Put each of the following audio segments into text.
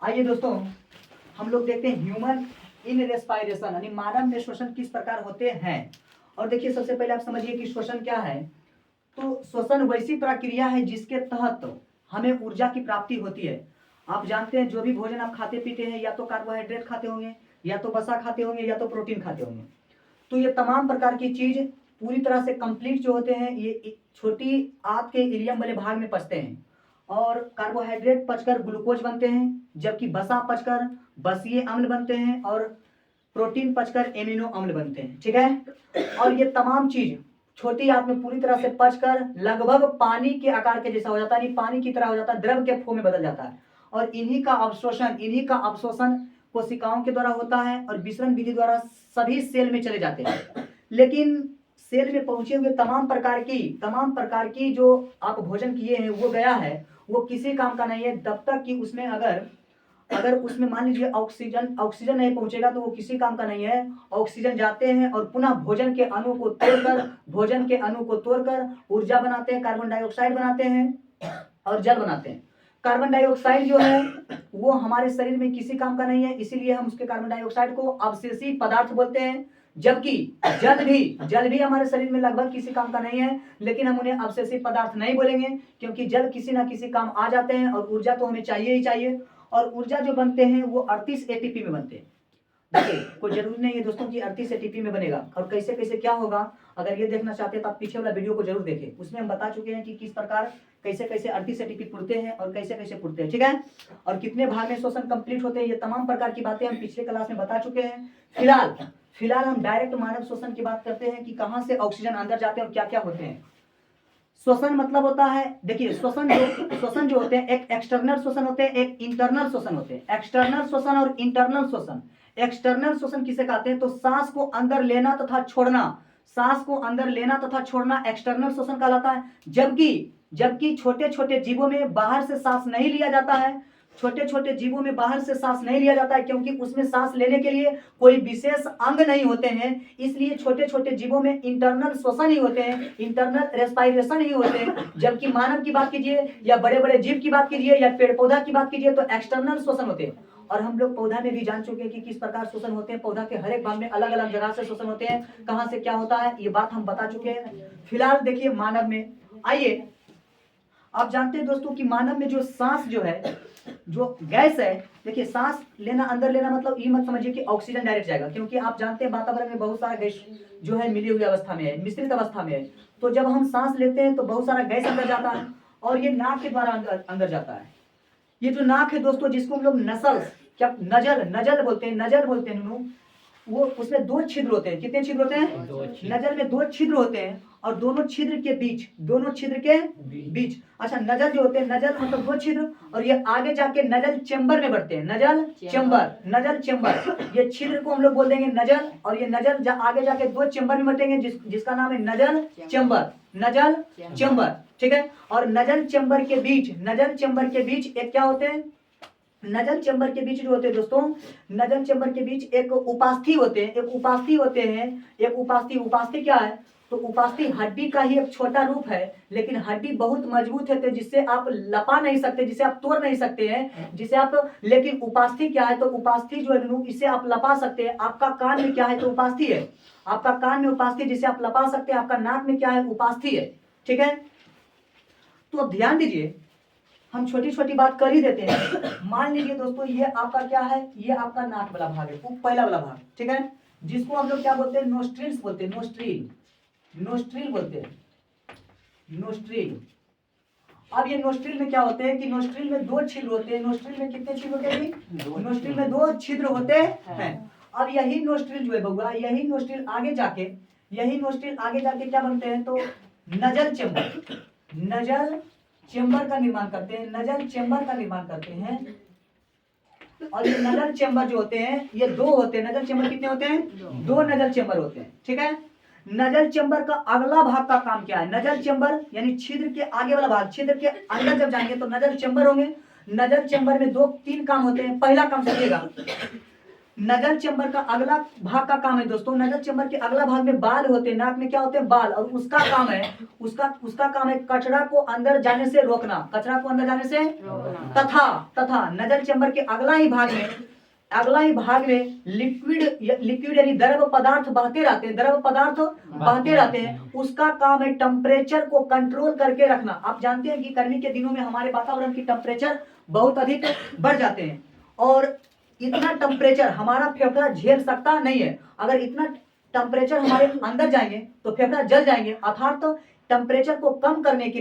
आइए दोस्तों, हम लोग देखते हैं ह्यूमन इन रेस्पायरेशन यानी मानव में श्वसन किस प्रकार होते हैं। और देखिए, सबसे पहले आप समझिए कि श्वसन क्या है। तो श्वसन वैसी प्रक्रिया है जिसके तहत हमें ऊर्जा की प्राप्ति होती है। आप जानते हैं, जो भी भोजन आप खाते पीते हैं, या तो कार्बोहाइड्रेट खाते होंगे, या तो वसा खाते होंगे, या तो प्रोटीन खाते होंगे। तो ये तमाम प्रकार की चीज पूरी तरह से कंप्लीट जो होते हैं, ये छोटी आंत के इलियम वाले भाग में पचते हैं। और कार्बोहाइड्रेट पचकर ग्लूकोज बनते हैं, जबकि वसा पचकर बसीय अम्ल बनते हैं, और प्रोटीन पचकर एमिनो अम्ल बनते हैं। ठीक है। और ये तमाम चीज छोटी आंत में पूरी तरह से पचकर लगभग पानी के आकार के जैसा हो जाता है, यानी पानी की तरह हो जाता है, द्रव के फॉर्म में बदल जाता है। और इन्हीं का अवशोषण कोशिकाओं के द्वारा होता है और विसरण विधि द्वारा सभी सेल में चले जाते हैं। लेकिन सेल में पहुंचे हुए तमाम प्रकार की जो आप भोजन किए हैं वो गया है, वो किसी काम का नहीं है तब तक कि उसमें अगर उसमें मान लीजिए ऑक्सीजन नहीं पहुंचेगा तो वो किसी काम का नहीं है। ऑक्सीजन जाते हैं और पुनः भोजन के अणु को तोड़कर ऊर्जा बनाते हैं, कार्बन डाइऑक्साइड बनाते हैं और जल बनाते हैं। कार्बन डाइऑक्साइड जो है वो हमारे शरीर में किसी काम का नहीं है, इसीलिए हम उसके कार्बन डाइऑक्साइड को अवशेषी पदार्थ बोलते हैं। जबकि जल भी हमारे शरीर में लगभग किसी काम का नहीं है, लेकिन हम उन्हें अवशेषी पदार्थ नहीं बोलेंगे, क्योंकि जल किसी ना किसी काम आ जाते हैं और ऊर्जा तो हमें चाहिए ही चाहिए। और ऊर्जा जो बनते हैं वो 38 एटीपी में बनते हैं। देखिए, कोई जरूरी नहीं है दोस्तों कि 38 एटीपी में बनेगा, और कैसे कैसे क्या होगा। अगर ये देखना चाहते हैं तो आप पीछे वाला वीडियो को जरूर देखें, उसमें हम बता चुके हैं कि किस प्रकार कैसे कैसे 38 एटीपी पुड़ते हैं और कैसे कैसे पुड़ते हैं। ठीक है। और कितने भाग में श्वसन कंप्लीट होते हैं, ये तमाम प्रकार की बातें हम पिछले क्लास में बता चुके हैं। फिलहाल हम डायरेक्ट मानव श्वसन की बात करते हैं कि कहां से ऑक्सीजन अंदर जाते हैं और क्या क्या होते हैं। श्वसन मतलब होता है, देखिए श्वसन जो होते हैं, एक एक्सटर्नल श्वसन होते हैं, एक इंटरनल श्वसन होते हैं। एक्सटर्नल श्वसन और इंटरनल श्वसन। एक्सटर्नल श्वसन किसे कहते हैं, तो सांस को अंदर लेना तथा छोड़ना एक्सटर्नल श्वसन कहलाता है। जबकि छोटे छोटे जीवों में बाहर से सांस नहीं लिया जाता है, क्योंकि उसमें सांस लेने के लिए कोई विशेष अंग नहीं होते हैं, इसलिए छोटे छोटे जीवों में इंटरनल श्वसन ही होते हैं, इंटरनल रेस्पायरेशन ही होते हैं। जबकि मानव की बात कीजिए, या बड़े बड़े जीव की बात कीजिए, या पेड़ पौधा की बात कीजिए, तो एक्सटर्नल श्वसन होते हैं। और हम लोग पौधा में भी जान चुके हैं कि किस प्रकार श्वसन होते हैं। पौधा के हर एक भाग में अलग अलग जगह से श्वसन होते हैं, कहां से क्या होता है ये बात हम बता चुके हैं। फिलहाल देखिए मानव में, आइए आप जानते हैं दोस्तों कि मानव में जो सांस जो है, जो गैस है, देखिए सांस लेना, अंदर लेना मतलब ये मत समझिए कि ऑक्सीजन डायरेक्ट जाएगा, क्योंकि आप जानते हैं वातावरण में बहुत सारा गैस जो है मिली हुई अवस्था में है, मिश्रित अवस्था में है। तो जब हम सांस लेते हैं तो बहुत सारा गैस अंदर जाता है और ये नाक के द्वारा अंदर जाता है। ये जो नाक है दोस्तों, जिसको हम लोग नजल बोलते हैं, वो उसमें 2 छिद्र होते हैं। कितने छिद्र होते हैं? नजल में 2 छिद्र होते हैं, और दोनों छिद्र के बीच अच्छा, नजल जो होते हैं, नजल मतलब 2 छिद्र, और ये आगे जाके नजल चेंबर में बढ़ते हैं। नजल चेंबर, ये छिद्र को हम लोग बोल देंगे नजल, और ये नजल आगे जाके 2 चेंबर में बटेंगे, जिसका नाम है नजल चेंबर। ठीक है। और नजल चेंबर के बीच एक क्या होते हैं, नजल चेंबर के बीच जो होते हैं दोस्तों, नजल चेंबर के बीच एक उपास्थि होते हैं। उपास्थि क्या है, तो उपास्थि हड्डी का ही एक छोटा रूप है, लेकिन हड्डी बहुत मजबूत है, तो जिससे आप लपा नहीं सकते, जिसे आप तोड़ नहीं सकते हैं, लेकिन उपास्थि क्या है, तो उपास्थि जो है इसे आप लपा सकते हैं। आपका कान में क्या है, तो उपास्थि है। आपका कान में उपास्थि जिसे आप लपा सकते हैं। आपका नाक में क्या है, उपास्थि है। ठीक है। तो अब ध्यान दीजिए, हम छोटी छोटी बात कर ही देते हैं। मान लीजिए दोस्तों, ये आपका क्या है, ये आपका नाक वाला भाग है, पहला वाला भाग। ठीक है। जिसको हम लोग क्या बोलते हैं, नोस्ट्रिल्स बोलते हैं, नोस्ट्रिल। अब ये नोस्ट्रिल में क्या होते हैं कि नोस्ट्रिल में 2 छिद्र होते हैं। नोस्ट्रिल में कितने छिद्र होते हैं? नोस्ट्रिल में 2 छिद्र होते हैं। अब यही नोस्ट्रिल जो है बउआ, यही नोस्ट्रिल आगे जाके क्या बनते हैं, तो नजल चेंबर का निर्माण करते हैं। और ये नजल चेंबर जो होते हैं, ये 2 होते हैं। नजल चेंबर कितने होते हैं? 2 नजल चेंबर होते हैं। ठीक है। नजल चेंबर का अगला भाग का काम क्या है? नजल चेंबर यानी छिद्र के आगे वाला भाग, छिद्र के अंदर जब जाएंगे तो नजल चेंबर होंगे। नजल चेंबर में 2-3 काम होते हैं। पहला काम सुनिएगा, नजल चेंबर का अगला भाग का काम है दोस्तों, नजल चेंबर के अगला भाग में बाल होते हैं, नाक में क्या होते हैं, बाल, और उसका काम है, उसका काम है कचरा को अंदर जाने से रोकना, कचरा को अंदर जाने से रोकना। तथा नजल चेंबर के अगला ही भाग में लिक्विड यानी द्रव पदार्थ बहते रहते हैं, उसका काम है टेम्परेचर को कंट्रोल करके रखना। आप जानते हैं कि गर्मी के दिनों में हमारे वातावरण की टेम्परेचर बहुत अधिक बढ़ जाते हैं, और इतना टेम्परेचर हमारा फेफड़ा झेल सकता नहीं है। अगर इतना टेम्परेचर हमारे अंदर जाएंगे तो फेफड़ा जल जाएंगे। अर्थात तो टेम्परेचर को कम करने के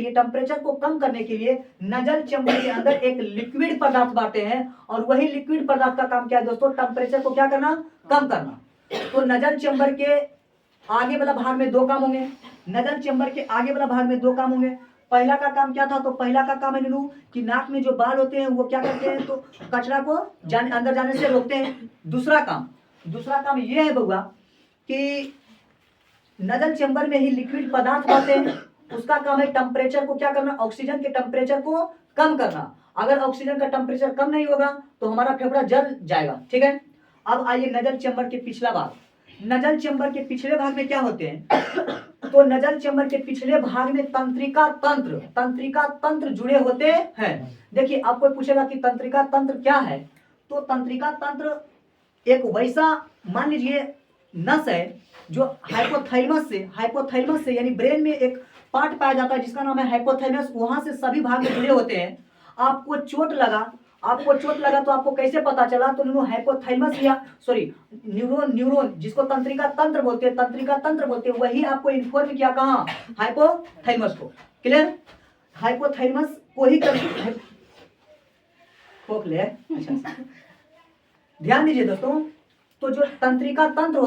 लिए नजल चेंबर के अंदर एक लिक्विड पदार्थ बांटते हैं, और वही लिक्विड पदार्थ का काम क्या है दोस्तों, टेम्परेचर को क्या करना, कम करना। तो नजल चेंबर के आगे वाला भाग में दो काम होंगे। पहला का काम क्या था, तो पहला का काम है नीनू कि नाक में जो बाल होते हैं वो क्या करते हैं, तो कचरा को अंदर जाने से रोकते हैं। दूसरा काम ये है बउआ कि नजल चेंबर में ही लिक्विड पदार्थ होते हैं, उसका काम है टेम्परेचर को क्या करना, ऑक्सीजन के टेम्परेचर को कम करना। अगर ऑक्सीजन का टेम्परेचर कम नहीं होगा तो हमारा फेफड़ा जल जाएगा, ठीक है। अब आइए नजल चेंबर के पिछला भाग, नजल चेंबर के पिछले भाग में क्या होते हैं, तो नजल चेंबर के पिछले भाग में तंत्रिका तंत्र जुड़े होते हैं। देखिए आप कोई पूछेगा कि तंत्रिका तंत्र क्या है, तो तंत्रिका तंत्र एक वैसा, मान लीजिए नस है जो हाइपोथैलेमस से यानी ब्रेन में एक पार्ट पाया जाता है जिसका नाम है हाइपोथैलेमस, वहां से सभी भाग में जुड़े होते हैं। आपको चोट लगा तो आपको कैसे पता चला, तो हाइपोथैलेमस या न्यूरॉन जिसको तंत्रिका तंत्र बोलते हैं, वही आपको इन्फॉर्म किया कहाँ, हाइपोथैलेमस को। क्लियर, हाइपोथैलेमस को ही अच्छा ध्यान दीजिए दोस्तों। तो जो तंत्रिका तंत्र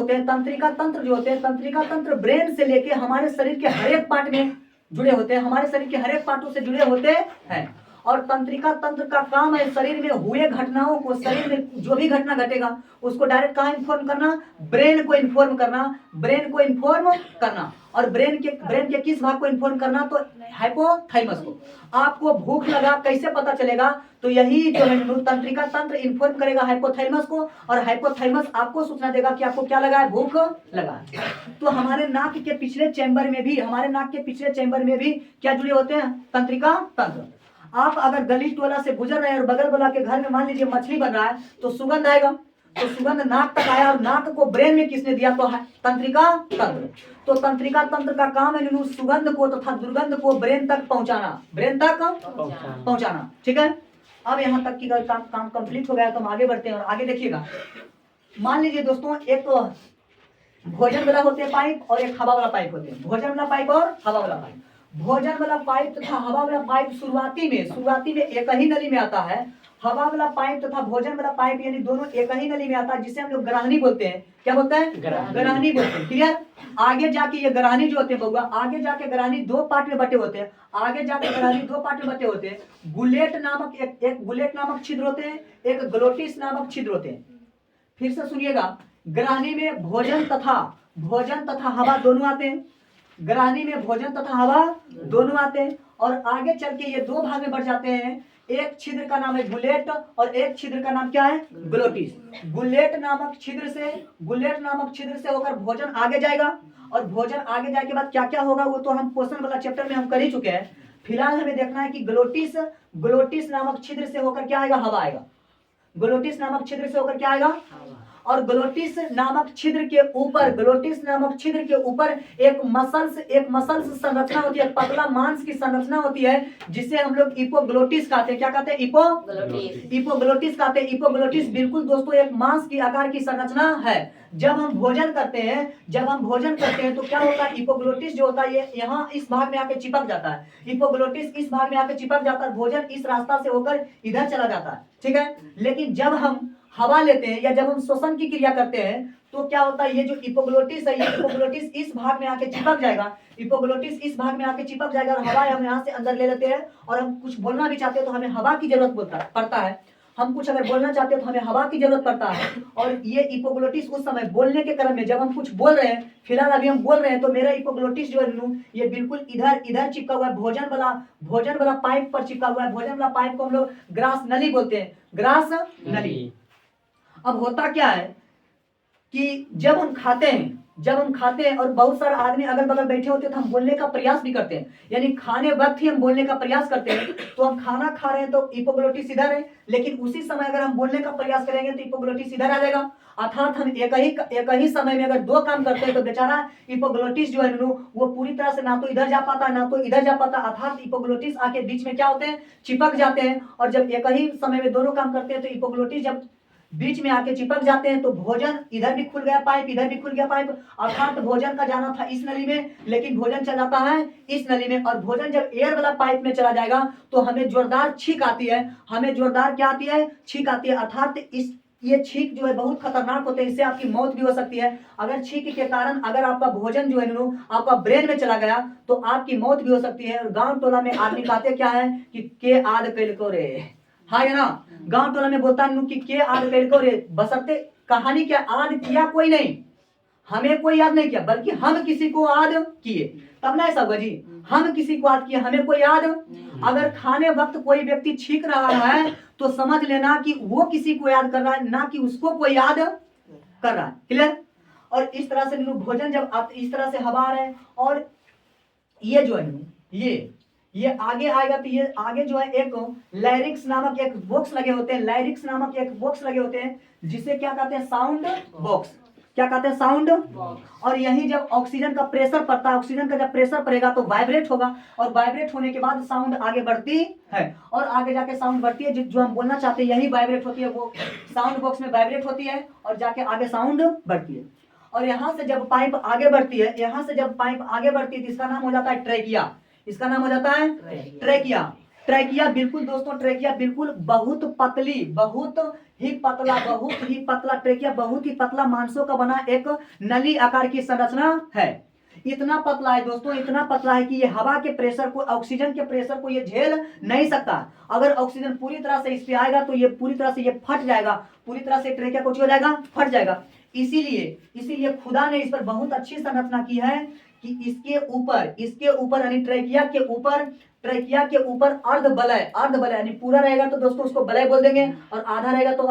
ब्रेन से लेके हमारे शरीर के हर एक पार्ट में जुड़े होते हैं, हमारे शरीर के हर एक पार्टों से जुड़े होते हैं। और तंत्रिका तंत्र का काम है शरीर में हुए घटनाओं को, शरीर में जो भी घटना घटेगा उसको डायरेक्ट कहाँ इन्फॉर्म करना, ब्रेन को इन्फॉर्म करना। और ब्रेन के किस भाग को इन्फॉर्म करना, तो हाइपोथैलेमस को। आपको भूख लगा कैसे पता चलेगा, तो यही जो है तंत्रिका तंत्र इन्फॉर्म करेगा हाइपोथैलेमस को, और हाइपोथैलेमस आपको सूचना देगा कि आपको क्या लगा है, भूख लगा। तो हमारे नाक के पिछले चैम्बर में भी क्या जुड़े होते हैं, तंत्रिका तंत्र। आप अगर गली टोला से गुजर रहे हैं और बगल वाला के घर में मान लीजिए मछली बन रहा है तो सुगंध आएगा, तो सुगंध नाक तक आया, और नाक को ब्रेन में किसने दिया, तो तंत्रिका तंत्र। तो तंत्रिका तंत्र का काम है सुगंध को तथा दुर्गंध को ब्रेन तक पहुंचाना, ठीक है। अब यहाँ तक की काम कंप्लीट हो गया तो हम आगे बढ़ते हैं, और आगे देखिएगा। मान लीजिए दोस्तों एक तो भोजन वाला होते हैं पाइप और एक हवा वाला पाइप होते हैं, भोजन वाला पाइप और हवा वाला पाइप। भोजन वाला पाइप तथा हवा वाला पाइप शुरुआती में एक ही नली में आता है। हवा वाला पाइप तथा भोजन वाला पाइप यानी दोनों एक ही नली में आता है, जिसे हम लोग ग्राहनी बोलते हैं। क्या बोलते हैं, ग्राहनी बोलते हैं। क्लियर। आगे जाके ये ग्राहनी जो होते हैं बउआ, आगे जाके ग्राहनी दो पार्ट में बटे होते हैं, गुलेट नामक एक गुलेट नामक छिद्र होते हैं, एक ग्लोटिस नामक छिद्र होते हैं। फिर से सुनिएगा, ग्राहनी में भोजन तथा हवा दोनों आते हैं, ग्राहनी में भोजन तथा हवा दोनों आते हैं, और आगे चल के ये दो भाग में बढ़ जाते हैं। एक छिद्र का नाम है गुलेट और एक छिद्र का नाम क्या है, ग्लोटिस। गुलेट नामक छिद्र से होकर भोजन आगे जाएगा, और भोजन आगे जाने के बाद क्या क्या होगा वो तो हम पोषण वाला चैप्टर में हम कर ही चुके हैं। फिलहाल हमें देखना है कि ग्लोटिस नामक छिद्र से होकर क्या आएगा, हवा आएगा। ग्लोटिस नामक छिद्र से होकर क्या आएगा, और ग्लोटिस नामक छिद्र के ऊपर एक मसल्स संरचना होती है, पतला मांस की संरचना होती है, जिसे हम लोग इपोग्लोटिस कहते हैं। क्या कहते हैं, इपोग्लोटिस कहते हैं। इपोग्लोटिस बिल्कुल दोस्तों एक मांस की आकार की संरचना है। जब हम भोजन करते हैं तो क्या होता है, इपोग्लोटिस जो होता है ये यहाँ इस भाग में आके चिपक जाता है, भोजन इस रास्ता से होकर इधर चला जाता है, ठीक है। लेकिन जब हम हवा लेते हैं या जब हम श्वसन की क्रिया करते हैं तो क्या होता है, ये जो इपोग्लोटिस है, ये इपोग्लोटिस इस भाग में आके चिपक जाएगा, और हवा हम यहाँ से अंदर ले लेते हैं, और हम कुछ बोलना भी चाहते हैं तो हमें हवा की जरूरत पड़ता है। हम कुछ अगर बोलना चाहते हैं तो हमें हवा की जरूरत पड़ता है, और ये इपोग्लोटिस उस समय बोलने के क्रम में जब हम कुछ बोल रहे हैं, फिलहाल अभी हम बोल रहे हैं तो मेरा इपोग्लोटिस जो है ये बिल्कुल इधर चिपका हुआ है, भोजन वाला पाइप पर चिपका हुआ है। भोजन वाला पाइप को हम लोग ग्रास नली बोलते हैं, ग्रास नली। अब होता क्या है कि जब हम खाते हैं और बहुत सारे आदमी अगल बगल बैठे होते हैं तो हम बोलने का प्रयास भी करते हैं, यानी खाने वक्त ही हम बोलने का प्रयास करते हैं। तो हम खाना खा रहे हैं तो इपोग्लोटिस इधर है, लेकिन उसी समय अगर हम बोलने का प्रयास करेंगे तो इपोग्लोटिस इधर आ जाएगा। अर्थात हम एक ही समय में अगर दो काम करते हैं तो बेचारा इपोग्लोटिस जो है वो पूरी तरह से ना तो इधर जा पाता ना तो इधर जा पाता, अर्थात इपोग्लोटिस आके बीच में क्या होते हैं, चिपक जाते हैं। और जब एक ही समय में दोनों काम करते हैं तो इपोग्लोटिस जब बीच में आके चिपक जाते हैं तो भोजन इधर भी खुल गया पाइप, इधर भी खुल गया पाइप, अर्थात भोजन का जाना था इस नली में, लेकिन भोजन चला जाता है इस नली में। और भोजन जब एयर वाला पाइप में चला जाएगा तो हमें जोरदार छींक आती है, हमें जोरदार क्या आती है, छींक आती है। अर्थात इस ये छींक जो है बहुत खतरनाक होते हैं, इससे आपकी मौत भी हो सकती है। अगर छींक के कारण अगर आपका भोजन जो है आपका ब्रेन में चला गया तो आपकी मौत भी हो सकती है। और गांव टोला में आदमी कहते क्या है कि के आद कैल को रे, हाँ है ना, गांव टोला में बोलता है कि के आद कैल को रे, बसरते कहानी क्या आद किया कोई नहीं, हमें कोई याद नहीं किया, बल्कि हम किसी को याद किए, तब ना ऐसा हुआ जी, हम किसी को याद किए, हमें कोई याद। अगर खाने वक्त कोई व्यक्ति छींक रहा है तो समझ लेना कि वो किसी को याद कर रहा है, ना कि उसको कोई याद कर रहा है। क्लियर। और इस तरह से भोजन जब आप इस तरह से हवा रहे और ये जो है ये आगे आएगा तो ये आगे जो है एक लैरिक्स नामक एक बॉक्स लगे होते हैं, लैरिक्स नामक एक बॉक्स लगे होते हैं जिसे क्या कहते हैं, साउंड बॉक्स। क्या कहते हैं, साउंड। और यही जब ऑक्सीजन का प्रेशर पड़ता है, ऑक्सीजन का जब प्रेशर पड़ेगा तो वाइब्रेट होगा, और वाइब्रेट होने के बाद साउंड आगे बढ़ती है, और आगे जाके साउंड बढ़ती है, जो हम बोलना चाहते हैं यही वाइब्रेट होती है, वो साउंड बॉक्स में वाइब्रेट होती है और जाके आगे साउंड बढ़ती है। और यहाँ से जब पाइप आगे बढ़ती है, यहाँ से जब पाइप आगे बढ़ती है तो इसका नाम हो जाता है ट्रेकिया। इसका नाम हो जाता है ट्रेकिया। ट्रेकिया बिल्कुल दोस्तों, ट्रेकिया बिल्कुल बहुत पतली, बहुत ही पतला ट्रेकिया बहुत ही पतला मांसों का बना एक नली आकार की संरचना है। इतना पतला है दोस्तों, इतना पतला है कि ये हवा के प्रेशर को, ऑक्सीजन के प्रेशर को ये झेल नहीं सकता। अगर ऑक्सीजन पूरी तरह से इस पे आएगा तो ये पूरी तरह से ये फट जाएगा, पूरी तरह से ट्रेकिया कुछ हो जाएगा, फट जाएगा। इसीलिए खुदा ने इस पर बहुत अच्छी संरचना की है कि इसके ऊपर यानी ट्रेकिया के ऊपर अर्धवलय यानी पूरा रहेगा तो दोस्तों उसको वलय बोल देंगे, और आधा रहेगा तो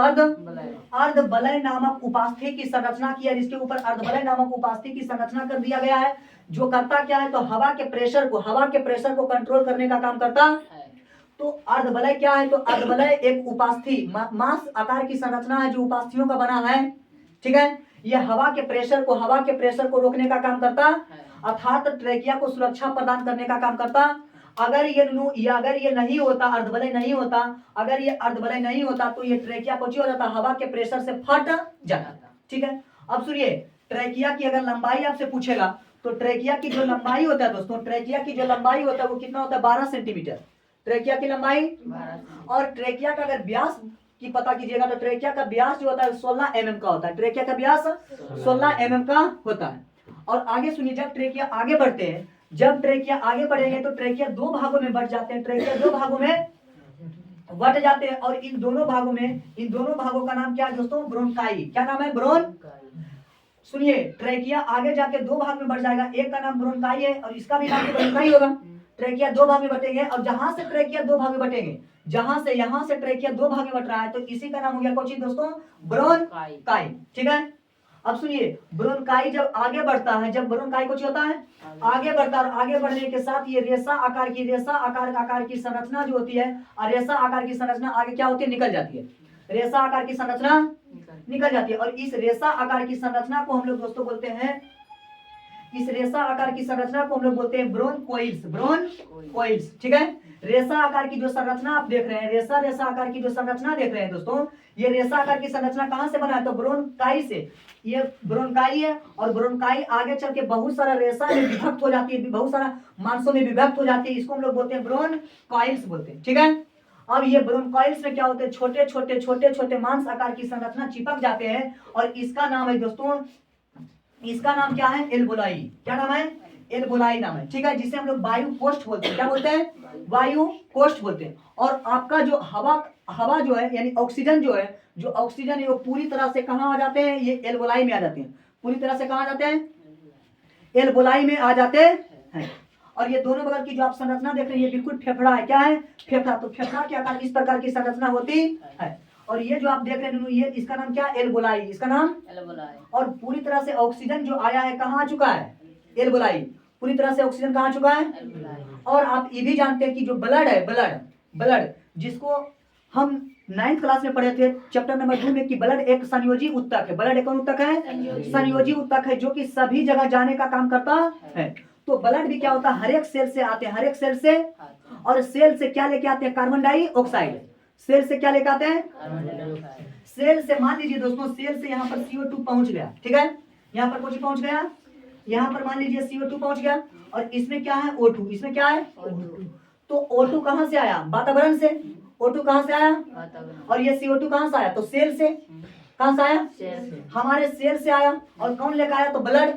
अर्धवलय नामक उपास्थि की संरचना की है, जिसके ऊपर अर्धवलय नामक उपास्थि की संरचना कर दिया गया है, जो करता क्या है तो हवा के प्रेशर को कंट्रोल करने का काम करता है। तो अर्धवलय क्या है, तो अर्धवलय एक उपास्थि मास आकार की संरचना है जो उपास्थियों का बना है। ठीक है, यह हवा के प्रेशर को रोकने का काम करता, अर्थात ट्रेकिया को सुरक्षा प्रदान करने का काम करता। अगर ये नहीं होता, अर्धवलय नहीं होता, अगर ये अर्धवलय नहीं होता तो ये ट्रेकिया कुछ हो जाता, हवा के प्रेशर से फट जाता। ठीक है, अब सुनिए, ट्रेकिया की अगर लंबाई आपसे पूछेगा तो ट्रेकिया की जो लंबाई होता है दोस्तों, ट्रेकिया की जो लंबाई होता है वो कितना होता है, 12 सेंटीमीटर ट्रेकिया की लंबाई। और ट्रेकिया का अगर व्यास की पता कीजिएगा तो ट्रेकिया का व्यास जो होता है 16 mm का होता है, ट्रेकिया का व्यास 16 mm का होता है। और आगे सुनिए, जब ट्रेकिया आगे बढ़ते हैं, जब ट्रेकिया आगे बढ़ेंगे तो ट्रेकिया दो भागों में बट जाते हैं, ट्रेकिया दो भागों में बट जाते हैं, और इन दोनों भागों का नाम क्या है दोस्तों, ब्रोनकाई। क्या नाम है, ब्रोन। सुनिए, ट्रेकिया आगे जाके दो भाग में बढ़ जाएगा, एक का नाम ब्रोनकाई है और इसका भी नाम ब्रोनकाई होगा। ट्रेकिया दो भाग में बटेंगे, और जहां से ट्रेकिया दो भाग में बटेंगे, यहाँ से ट्रेकिया दो भाग में बट रहा है तो इसी का नाम हो गया कौन सी दोस्तों, ब्रोनकाई। ठीक है, अब सुनिए, ब्रोनकाई जब आगे बढ़ता है, जब ब्रोनकाई कुछ होता है आगे बढ़ता है, और आगे बढ़ने के साथ ये रेशा आकार की संरचना जो होती है, और रेशा आकार की संरचना आगे क्या होती है, निकल जाती है, रेशा आकार की संरचना निकल जाती है। और इस रेशा आकार की संरचना को हम लोग दोस्तों बोलते हैं, इस रेशा आकार की संरचना को हम लोग बोलते हैं ब्रोनकोइल्स। ठीक है, रेशा आकार की जो संरचना आप देख रहे हैं, रेशा आकार की जो संरचना देख रहे हैं दोस्तों, ये रेशा आकार की संरचना कहां से बना है, तो ब्रोनकाई से। ये ब्रोनकाई है, और ब्रोनकाई आगे चल के बहुत सारा रेशा में विभक्त हो जाती है, बहुत सारा मांसों में विभक्त हो जाती है, इसको हम लोग बोलते हैं ब्रोनकाइल्स बोलते हैं। ठीक है, अब ये ब्रोनकाइल्स में क्या होते हैं, छोटे छोटे मांस आकार की संरचना चिपक जाते हैं, और इसका नाम है दोस्तों, इसका नाम क्या है, एल्वोलाई। क्या नाम है, एल्वोलाई नाम है। ठीक है, जिसे हम लोग वायु कोष्ठ बोलते हैं। क्या बोलते हैं, वायु कोष्ठ बोलते हैं। और आपका जो हवा जो है यानी ऑक्सीजन है वो पूरी तरह से कहाँ आ जाते हैं, ये एल्वोलाई में आ जाते हैं, पूरी तरह से कहाँ आ जाते हैं, एल्वोलाई में आ जाते हैं। और ये दोनों बगल की जो आप संरचना देख रहे हैं ये बिल्कुल फेफड़ा है। क्या है, फेफड़ा। तो फेफड़ा के आकार इस प्रकार की संरचना होती है। और ये जो आप देख रहे हैं ये इसका नाम क्या, एल्बोलाई, इसका नाम एल्बोलाई। और पूरी तरह से ऑक्सीजन जो आया है कहाँ आ चुका है, एल्बोलाई, पूरी तरह से ऑक्सीजन कहाँ आ चुका है। एल्बोलाई। और आप ये भी जानते हैं कि जो ब्लड है, ब्लड जिसको हम 9th क्लास में पढ़े थे चैप्टर नंबर 2 में कि ब्लड एक संयोजी उत्तक है। ब्लड एक कौन उत्तक है, संयोजी उत्तक है, जो कि सभी जगह जाने का काम करता है। तो ब्लड भी क्या होता है, हर एक सेल से आते हैं, हर एक सेल से, और सेल से क्या लेके आते हैं, कार्बन डाइऑक्साइड। सेल से क्या लेके आते हैं, कार्बन डाइऑक्साइड। सेल से मान लीजिए दोस्तों, सेल से यहाँ पर CO2 पहुंच गया, ठीक है, यहाँ पर कुछ पहुंच गया, यहाँ पर मान लीजिए CO2 पहुंच गया, और इसमें क्या है O2, इसमें क्या है O2। तो O2 कहाँ से आया, वातावरण से, O2 कहाँ से आया, और ये CO2 कहाँ से आया, तो सेल से, कहाँ से आया, हमारे सेल से आया। और कौन लेकर आया, तो ब्लड,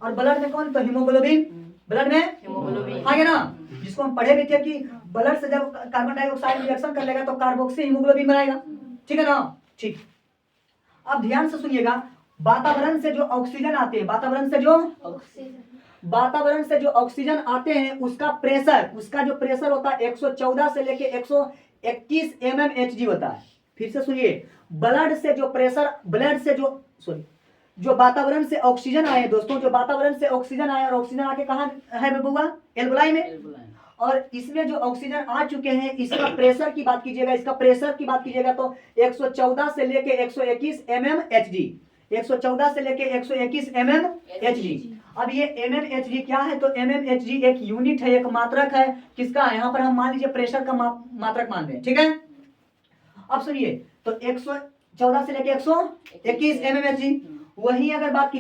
और ब्लड में कौन, तो हीमोग्लोबिन, ब्लड में हीमोग्लोबिन, हाँ ना, जिसको हम पढ़े भी थे कि ब्लड से जब कार्बन डाइऑक्साइड रिएक्शन कर लेगा तो कार्बोक्सी हीमोग्लोबिन बनाएगा, ठीक है ना। ठीक, अब ध्यान से सुनिएगा, वातावरण से जो ऑक्सीजन आते हैं, वातावरण से जो ऑक्सीजन आते हैं उसका प्रेशर, उसका जो प्रेशर होता है 114 से लेके 121 mmHg होता है। फिर से सुनिए, ब्लड से जो प्रेशर, जो वातावरण से ऑक्सीजन आए दोस्तों, जो वातावरण से ऑक्सीजन आए, और ऑक्सीजन आके कहाँ है बबुआ, एल्बोलाई में, और इसमें जो ऑक्सीजन आ चुके हैं इसका प्रेशर की बात कीजिएगा, इसका प्रेशर की बात कीजिएगा तो 114 से लेके 121 mmHg, 114 से लेके 121 mmHg। अब ये mmHg क्या है, तो mmHg एक यूनिट है, एक मात्रक है, किसका, यहाँ पर हम मान लीजिए प्रेशर का मात्रक मान रहे हैं, ठीक है। अब सुनिए, तो 114 से लेके 121 mmHg। वही अगर बात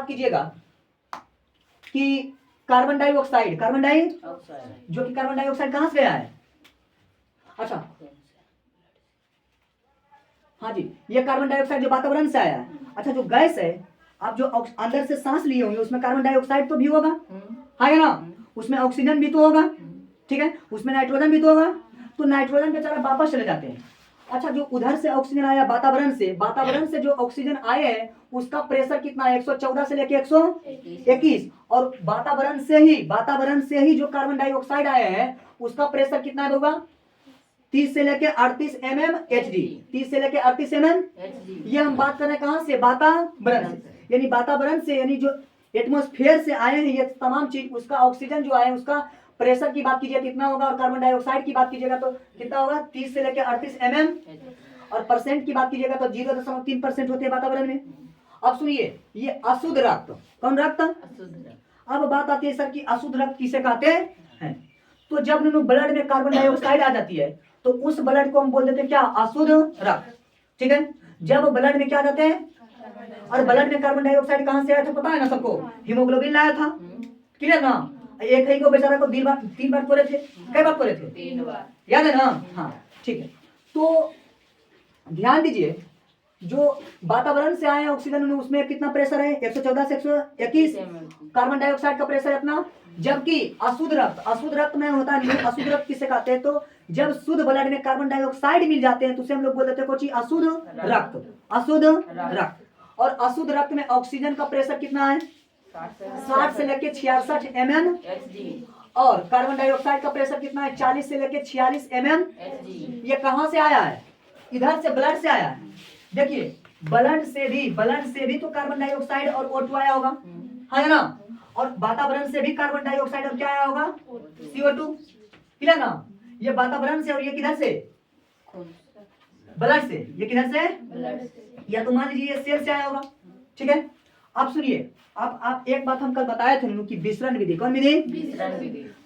कीजिएगा कि कार्बन डाइऑक्साइड, जो कि कार्बन डाइऑक्साइड कहां से गया है, अच्छा हाँ जी, ये कार्बन डाइऑक्साइड जो वातावरण से आया है। अच्छा, जो गैस है, आप जो अंदर से सांस लिए होंगे उसमें कार्बन डाइऑक्साइड तो भी होगा, है ना, उसमें ऑक्सीजन भी तो होगा, ठीक है, उसमें नाइट्रोजन भी तो होगा। तो नाइट्रोजन बेचारा वापस चले जाते हैं। अच्छा, जो उधर से ऑक्सीजन आया वातावरण से जो ऑक्सीजन आए हैं उसका प्रेशर कितना है, 114 से लेके 121, और वातावरण से ही जो कार्बन डाइऑक्साइड आए हैं उसका प्रेशर कितना होगा, 30 से लेके 38 mmHg, 30 से लेके 38 mm। ये हम बात कर रहे हैं कहां से, वातावरण से, यानी वातावरण से, यानी जो एटमॉस्फेयर से आए हैं ये तमाम चीज, उसका ऑक्सीजन जो आए उसका प्रेशर की बात कीजिए कितना होगा, और कार्बन डाइऑक्साइड की बात कीजिएगा तो कितना होगा, 30 से लेकर 38 mm, और परसेंट की बात कीजिएगा तो 0.3% होते हैं वातावरण में। अब सुनिए, ये अशुद्ध रक्त, कौन रक्त, अब बात आती है सर कि अशुद्ध रक्त किसे कहते हैं। तो जब ब्लड में कार्बन डाइऑक्साइड आ जाती है तो उस ब्लड को हम बोल देते हैं क्या, अशुद्ध रक्त, ठीक है। जब ब्लड में क्या जाते हैं, और ब्लड में कार्बन डाइऑक्साइड कहां से आया था पता है ना सबको, हीमोग्लोबिन लाया था, क्लियर ना। एक ही को बेचारा को 3 बार तोड़े थे, कई बार तोड़े थे, 3 बार, याद है ना, हाँ ठीक है। तो ध्यान दीजिए, जो वातावरण से आए ऑक्सीजन उसमें कितना प्रेशर है, 114 से 121, कार्बन डाइऑक्साइड का प्रेशर इतना। जबकि अशुद्ध रक्त में होता है, अशुद्ध रक्त किसे कहते हैं, तो जब शुद्ध ब्लड में कार्बन डाइऑक्साइड मिल जाते हैं तो उसे हम लोग बोल देते हैं कोई अशुद्ध रक्त। और अशुद्ध रक्त में ऑक्सीजन का प्रेशर कितना है, 60 से लेके 66 mmHg, और कार्बन डाइऑक्साइड का प्रेशर कितना है, 40 से लेके 46 mmHg। ये कहां से आया है, इधर से ब्लड से आया है। देखिए, ब्लड से भी तो कार्बन डाइऑक्साइड और O2 आया होगा, है ना, और वातावरण से भी कार्बन डाइऑक्साइड और क्या आया होगा, CO2, क्लियर ना। ये वातावरण से, और ये किधर से, ब्लड से, ये किधर से, या तो मान लीजिए ये सेल से आया होगा, ठीक है। अब सुनिए, अब आप एक बात हम कल बताए थे कि विसरण विधि, कौन विधि,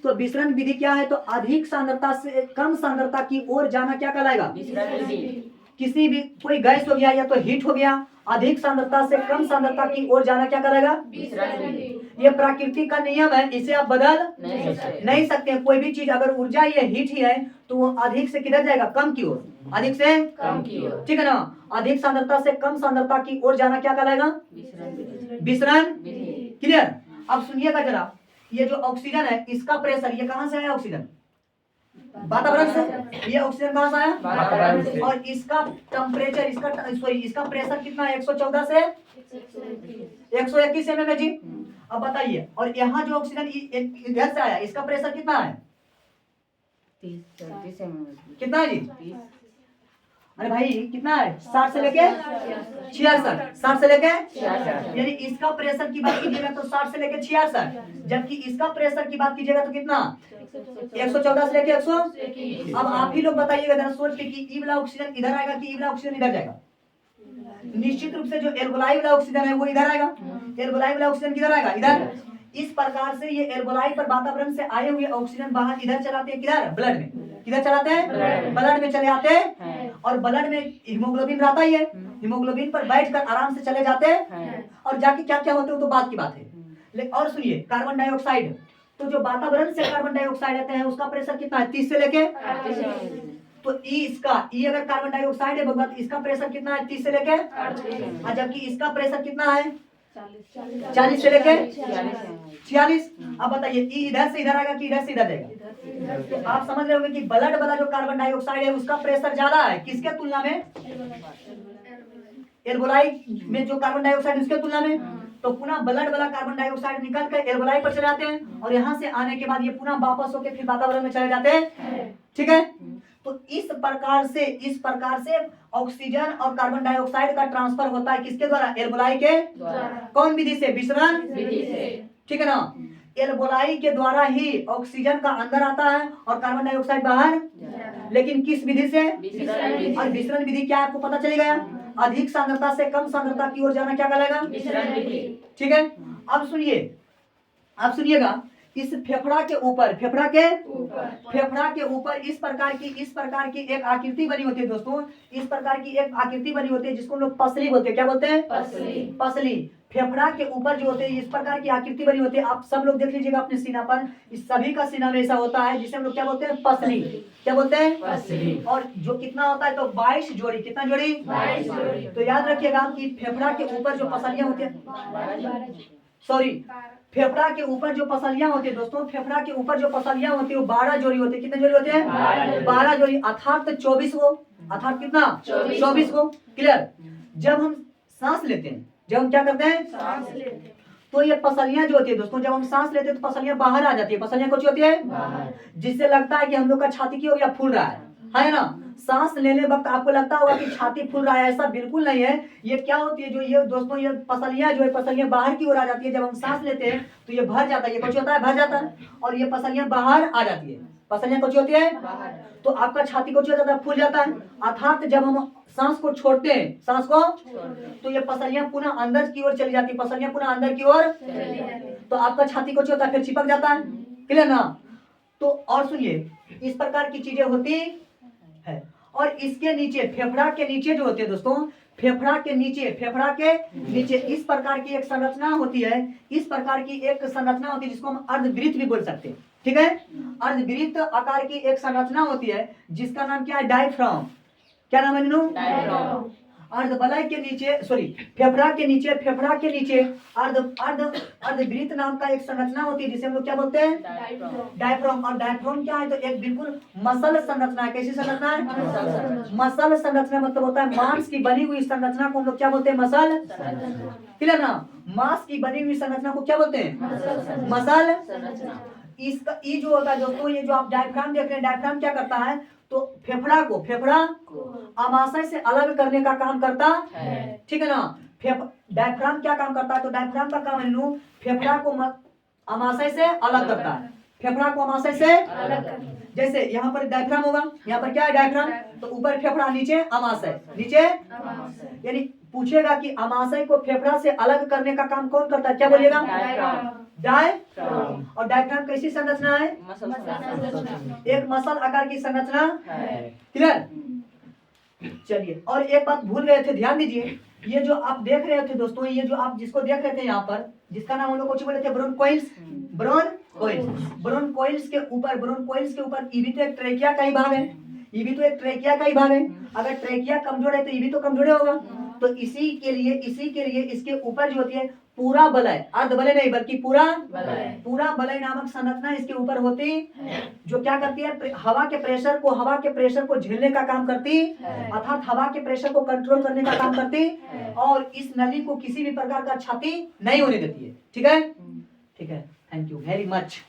तो विसरण विधि क्या है, तो अधिक सांद्रता से कम सांद्रता की ओर जाना क्या कहलाएगा, किसी भी कोई गैस हो गया या तो हीट हो गया, अधिक सांद्रता से कम सांद्रता की ओर जाना क्या करेगा, ये प्रकृति का नियम है, इसे आप बदल नहीं सकते। कोई भी चीज अगर ऊर्जा ये हीट ही है तो वो अधिक से किधर जाएगा, कम की ओर, अधिक से कम की ओर, ठीक है ना। अधिक सांद्रता से कम सांद्रता की ओर जाना क्या कहलाएगा, विसरण, क्लियर। अब सुनिएगा जरा, ये जो ऑक्सीजन है इसका प्रेशर, ये कहां से आया ऑक्सीजन, वातावरण से, ये ऑक्सीजन कहां से आया, वातावरण से, और इसका टेम्परेचर, इसका प्रेशर कितना है, 114 से 121 mmHg। अब बताइए, और यहाँ जो ऑक्सीजन इधर से आया इसका प्रेशर कितना है, 30 mmHg, कितना है जी, अरे भाई कितना है 60 से लेके 66, 60 से लेके, यानी इसका प्रेशर की बात कीजिएगा तो 60 से लेके 66, जबकि इसका प्रेशर की बात कीजिएगा तो कितना 114 से लेके 100। अब आप ही लोग बताइएगा जरा सोच के कि ई वाला ऑक्सीजन इधर आएगा कि ई वाला ऑक्सीजन इधर जाएगा। निश्चित रूप से जो एल्बोलाई वाला ऑक्सीजन है वो इधर आएगा। एल्बोलाई वाला ऑक्सीजन किधर आएगा, इधर। इस प्रकार से ये एल्बोलाई पर वातावरण से आए हुए ऑक्सीजन बाहर इधर चलाते हैं, किधर, ब्लड में। किधर चलाते हैं, ब्लड में चले आते हैं। और ब्लड में हीमोग्लोबिन रहता ही है, हीमोग्लोबिन पर बैठकर आराम से चले जाते हैं। और जाके क्या क्या होते हैं तो बात की बात है। लेकिन और सुनिए, कार्बन डाइऑक्साइड, तो जो वातावरण से कार्बन डाइऑक्साइड आते हैं उसका प्रेशर कितना है, 30 से लेके, तो इसका ई अगर कार्बन डाइऑक्साइड है बगल, इसका प्रेशर कितना है, 30 से लेके, और जबकि इसका प्रेशर कितना है, 40 से लेके 46। अब बताइए ई इधर से इधर आएगा कि इधर से इधर जाएगा। तो आप समझ रहे होंगे कि ब्लड वाला जो कार्बन डाइऑक्साइड है उसका प्रेशर ज्यादा है किसके तुलना में, एल्बोलाई में जो कार्बन डाइऑक्साइड उसके तुलना में। तो पुनः ब्लड वाला कार्बन डाइऑक्साइड निकल कर एल्बोलाई पर चले जाते हैं और यहाँ से आने के बाद ये पुनः वापस होकर फिर वातावरण में चले जाते हैं। ठीक है, तो इस प्रकार से ऑक्सीजन और कार्बन डाइऑक्साइड का ट्रांसफर होता है किसके द्वारा, एल्बोलाई के कौन विधि से, विसरण विधि से। ठीक है ना, एल्बोलाई के द्वारा ही ऑक्सीजन का अंदर आता है और कार्बन डाइऑक्साइड बाहर, लेकिन किस विधि से, और विसरण विधि क्या आपको पता चल गया, अधिक सांद्रता से कम सांद्रता की ओर जाना क्या कहलाएगा, विसरण विधि। ठीक है, अब सुनिएगा, इस फेफड़ा के ऊपर इस प्रकार की एक आकृति बनी होती है दोस्तों। इस प्रकार की एक आकृति बनी होती है जिसको हम लोग पसली बोलते हैं। क्या बोलते हैं, पसली। फेफड़ा के ऊपर जो होते हैं इस प्रकार की आकृति बनी होती है। आप सब लोग देख लीजिएगा अपने सीना पर, इस सभी का सीना में ऐसा होता है जिसे हम लोग क्या बोलते हैं, पसली। क्या बोलते हैं, पसली। और जो कितना होता है तो 22 जोड़ी, कितना जोड़ी, 22 जोड़ी। तो याद रखिएगा कि फेफड़ा के ऊपर जो पसलियां होती है, फेफड़ा के ऊपर जो पसलियां होती है दोस्तों, फेफड़ा के ऊपर जो पसलियां होती है वो 12 जोड़ी होती है। कितने जोड़ी होते हैं, 12 जोड़ी, अर्थात 24 को, अर्थात कितना, 24 को। क्लियर। जब हम सांस लेते हैं, जब हम क्या करते हैं, सांस लेते हैं, तो ये पसलियां जो होती है दोस्तों, जब हम सांस लेते हैं तो पसलियां बाहर आ जाती है। पसलियां कौन सी होती है, जिससे लगता है कि हम लोग का छाती की ओर या फूल रहा है ना। सांस लेने वक्त आपको लगता होगा कि छाती फूल रहा है, ऐसा बिल्कुल नहीं है। ये क्या होती है, जो ये दोस्तों ये पसलियां जो है, पसलियां बाहर की ओर आ जाती है। जब हम सांस लेते हैं तो ये भर जाता है, ये कुछ होता है, भर जाता है, और ये पसलियां बाहर आ जाती है। पसलियां कुछ होती है, तो आपका छाती कुछ हो जाता है, फूल जाता है। अर्थात जब हम सांस को छोड़ते हैं, सांस को, तो ये पसलियां पुनः अंदर की ओर चली जाती है, पसलियां पुनः अंदर की ओर, तो आपका छाती कुछ होता है, फिर चिपक जाता है। क्लियर ना। तो और सुनिए, इस प्रकार की चीजें होती है। और इसके नीचे, फेफड़ा के नीचे जो होते हैं दोस्तों, फेफड़ा के नीचे इस प्रकार की एक संरचना होती है। इस प्रकार की एक संरचना होती है जिसको हम अर्धवृत्त भी बोल सकते हैं। ठीक है, अर्धवृत्त आकार की एक संरचना होती है जिसका नाम क्या है, डायफ्राम। क्या नाम है नीनू, डायफ्राम। अर्धवलय के नीचे, फेफड़ा के नीचे अर्धवृत्त नाम का एक संरचना होती है जिसे हम लोग क्या बोलते हैं, डायफ्राम। और डायफ्राम क्या है, तो एक बिल्कुल मसल संरचना है। कैसी संरचना है, मसल संरचना, मतलब होता है मांस की बनी हुई संरचना को हम लोग क्या बोलते हैं, मसल। क्लियर ना, मांस की बनी हुई संरचना को क्या बोलते हैं, मसल। इसका ई जो होता है दोस्तों, ये जो आप डायफ्राम देख रहे हैं, डायफ्राम क्या करता है, तो फेफड़ा को आमाशय से अलग करने का काम करता है। ठीक है ना। डायफ्राम क्या काम करता है, तो डायफ्राम का काम है फेफड़ा को आमाशय से अलग करता है। फेफड़ा को आमाशय से अलग करता, जैसे यहाँ पर डायफ्राम होगा, यहाँ पर क्या है, डायफ्राम, तो ऊपर फेफड़ा, नीचे आमाशय, यानी पूछेगा कि आमाशय को फेफड़ा से अलग करने का काम कौन करता है, क्या बोलिएगा, डायफ्राम। और डायफ्राम कैसी संरचना है, एक मसल आकार की संरचना है। क्लियर। चलिए, और एक बात भूल गए थे, ध्यान दीजिए। ये जो आप देख रहे थे दोस्तों, ये जो आप जिसको देख रहे थे यहाँ पर, जिसका नाम हम लोग कुछ बोले थे, ब्रोनकोइल्स। ब्रोनकोइल्स के ऊपर ये भी तो एक ट्रेकिया का ही भाग है। अगर ट्रेकिया कमजोर है तो ये भी तो कमजोर होगा। तो इसी के लिए इसके ऊपर जो होती है पूरा बलय, अर्धबलय नहीं बल्कि पूरा बलय नामक संरचना इसके ऊपर होती, जो क्या करती है, हवा के प्रेशर को झेलने का काम करती, अर्थात हवा के प्रेशर को कंट्रोल करने का काम करती, और इस नली को किसी भी प्रकार का क्षति नहीं होने देती है। ठीक है, थैंक यू वेरी मच।